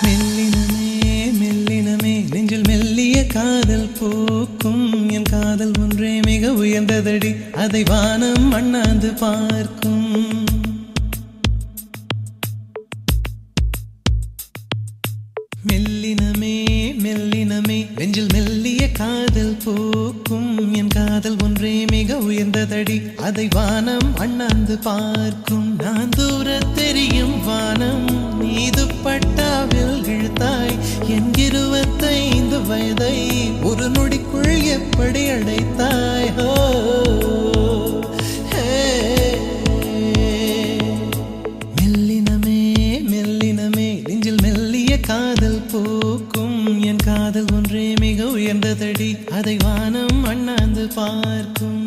மெல்லினமே மெல்லினமே நெஞ்சில் மெல்லிய காதல் போக்கும் என் காதல் ஒன்றே மிக உயர்ந்ததடி அதை வானம் அண்ணாந்து பார்க்கும் மெல்லினமே மெல்லினமே நெஞ்சில் மெல்லிய காதல் போக்கும் என் காதல் ஒன்றே மிக உயர்ந்ததடி அதை வானம் அண்ணாந்து பார்க்கும் நான் தூர தெரியும் வானம் மீது பட்டாவில் இழுத்தாய் என் 25 வயதை ஒரு நொடிக்குள் எப்படி அடைத்தாய் ஹோ மெல்லினமே மெல்லினமே நெஞ்சில் மெல்லிய காதல் போக்கும் என் காதல் ஒன்றே மிக உயர்ந்ததடி அதை வானம் அண்ணாந்து பார்க்கும்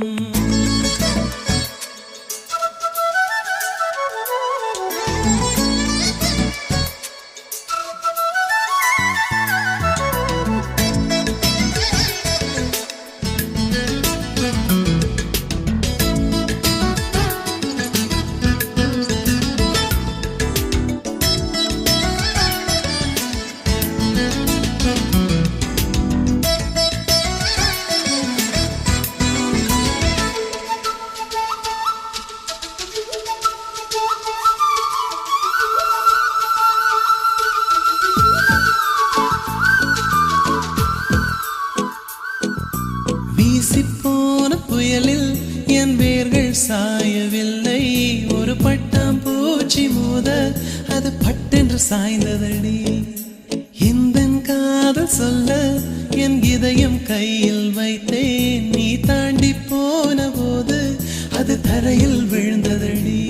வீசிப்போன புயலில் என் வேர்கள் சாயவில்லை ஒரு பட்டாம்பூச்சி மோத அது பட்டென்று சாய்ந்ததடி இந்த காதல் சொல்ல என் இதயம் கையில் வைத்தேன் நீ தாண்டி போன போது அது தரையில் விழுந்ததடி